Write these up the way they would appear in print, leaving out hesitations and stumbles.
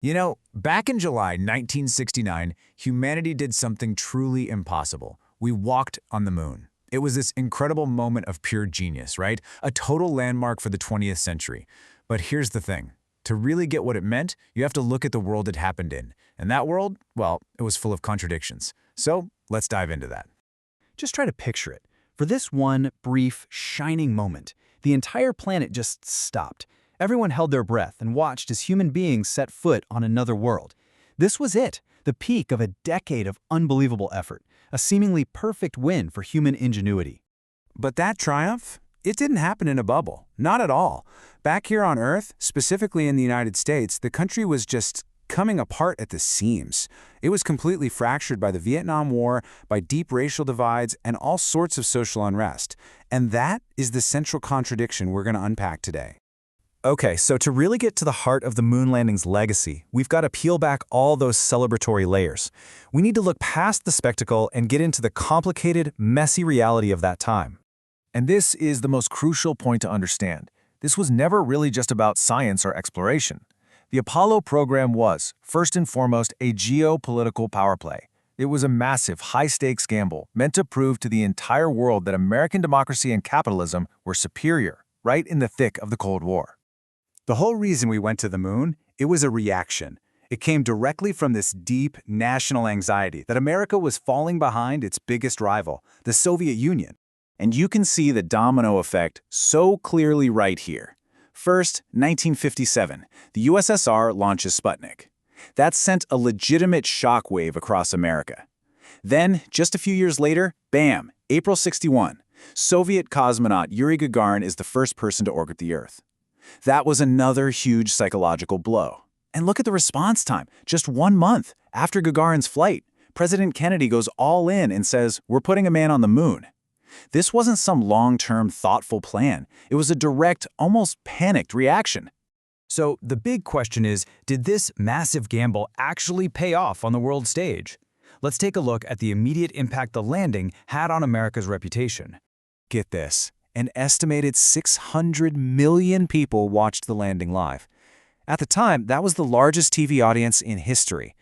You know, back in July 1969, humanity did something truly impossible. We walked on the moon. It was this incredible moment of pure genius, right? A total landmark for the 20th century. But here's the thing. To really get what it meant, you have to look at the world it happened in. And that world, well, it was full of contradictions. So let's dive into that. Just try to picture it. For this one brief, shining moment, the entire planet just stopped. Everyone held their breath and watched as human beings set foot on another world. This was it, the peak of a decade of unbelievable effort, a seemingly perfect win for human ingenuity. But that triumph, it didn't happen in a bubble. Not at all. Back here on Earth, specifically in the United States, the country was just coming apart at the seams. It was completely fractured by the Vietnam War, by deep racial divides, and all sorts of social unrest. And that is the central contradiction we're going to unpack today. Okay, so to really get to the heart of the moon landing's legacy, we've got to peel back all those celebratory layers. We need to look past the spectacle and get into the complicated, messy reality of that time. And this is the most crucial point to understand. This was never really just about science or exploration. The Apollo program was, first and foremost, a geopolitical power play. It was a massive, high-stakes gamble meant to prove to the entire world that American democracy and capitalism were superior, right in the thick of the Cold War. The whole reason we went to the moon, it was a reaction. It came directly from this deep national anxiety that America was falling behind its biggest rival, the Soviet Union. And you can see the domino effect so clearly right here. First, 1957, the USSR launches Sputnik. That sent a legitimate shockwave across America. Then, just a few years later, bam, April 61, Soviet cosmonaut Yuri Gagarin is the first person to orbit the Earth. That was another huge psychological blow. And look at the response time. Just 1 month after Gagarin's flight, President Kennedy goes all in and says, "We're putting a man on the moon." This wasn't some long-term, thoughtful plan. It was a direct, almost panicked reaction. So the big question is, did this massive gamble actually pay off on the world stage? Let's take a look at the immediate impact the landing had on America's reputation. Get this. An estimated 600 million people watched the landing live. At the time, that was the largest TV audience in history.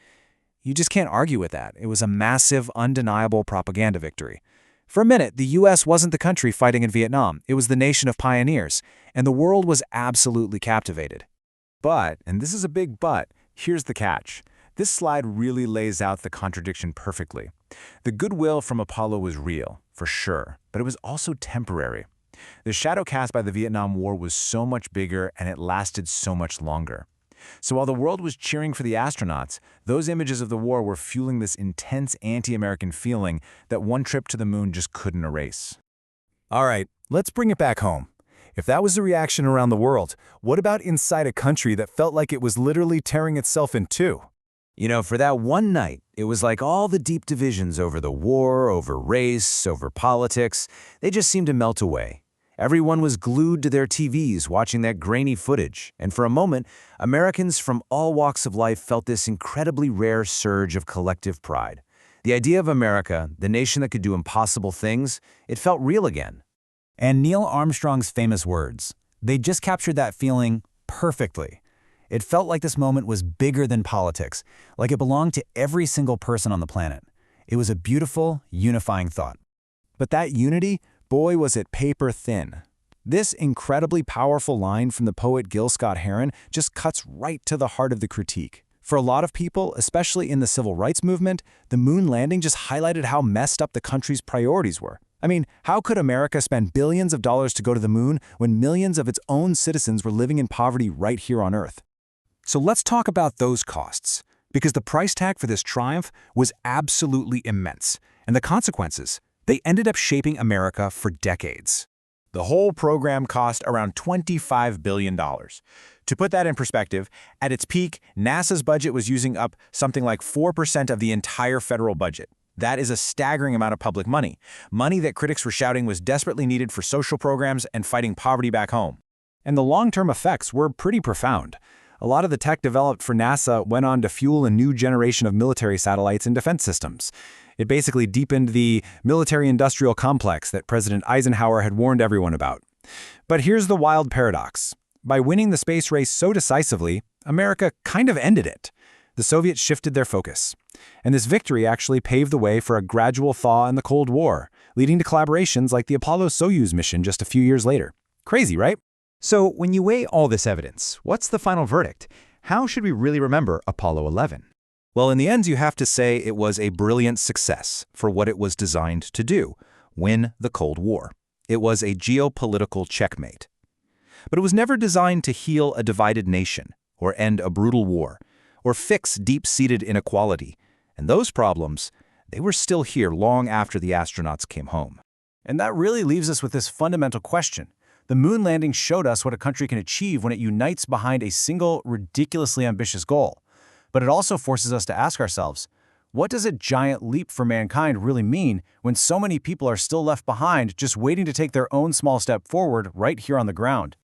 You just can't argue with that. It was a massive, undeniable propaganda victory. For a minute, the U.S. wasn't the country fighting in Vietnam. It was the nation of pioneers, and the world was absolutely captivated. But, and this is a big but, here's the catch. This slide really lays out the contradiction perfectly. The goodwill from Apollo was real, for sure, but it was also temporary. The shadow cast by the Vietnam War was so much bigger and it lasted so much longer. So while the world was cheering for the astronauts, those images of the war were fueling this intense anti-American feeling that one trip to the moon just couldn't erase. All right, let's bring it back home. If that was the reaction around the world, what about inside a country that felt like it was literally tearing itself in two? You know, for that one night, it was like all the deep divisions over the war, over race, over politics, they just seemed to melt away. Everyone was glued to their TVs watching that grainy footage, and for a moment, Americans from all walks of life felt this incredibly rare surge of collective pride. The idea of America, the nation that could do impossible things, it felt real again. And Neil Armstrong's famous words, they just captured that feeling perfectly. It felt like this moment was bigger than politics, like it belonged to every single person on the planet. It was a beautiful, unifying thought. But that unity, boy, was it paper thin. This incredibly powerful line from the poet Gil Scott-Heron just cuts right to the heart of the critique. For a lot of people, especially in the civil rights movement, the moon landing just highlighted how messed up the country's priorities were. I mean, how could America spend billions of dollars to go to the moon when millions of its own citizens were living in poverty right here on Earth? So let's talk about those costs, because the price tag for this triumph was absolutely immense, and the consequences, they ended up shaping America for decades. The whole program cost around $25 billion. To put that in perspective, at its peak, NASA's budget was using up something like 4% of the entire federal budget. That is a staggering amount of public money, money that critics were shouting was desperately needed for social programs and fighting poverty back home. And the long-term effects were pretty profound. A lot of the tech developed for NASA went on to fuel a new generation of military satellites and defense systems. It basically deepened the military-industrial complex that President Eisenhower had warned everyone about. But here's the wild paradox. By winning the space race so decisively, America kind of ended it. The Soviets shifted their focus. And this victory actually paved the way for a gradual thaw in the Cold War, leading to collaborations like the Apollo-Soyuz mission just a few years later. Crazy, right? So when you weigh all this evidence, what's the final verdict? How should we really remember Apollo 11? Well, in the end, you have to say it was a brilliant success for what it was designed to do, win the Cold War. It was a geopolitical checkmate. But it was never designed to heal a divided nation, or end a brutal war, or fix deep-seated inequality. And those problems, they were still here long after the astronauts came home. And that really leaves us with this fundamental question. The moon landing showed us what a country can achieve when it unites behind a single, ridiculously ambitious goal. But it also forces us to ask ourselves, what does a giant leap for mankind really mean when so many people are still left behind just waiting to take their own small step forward right here on the ground?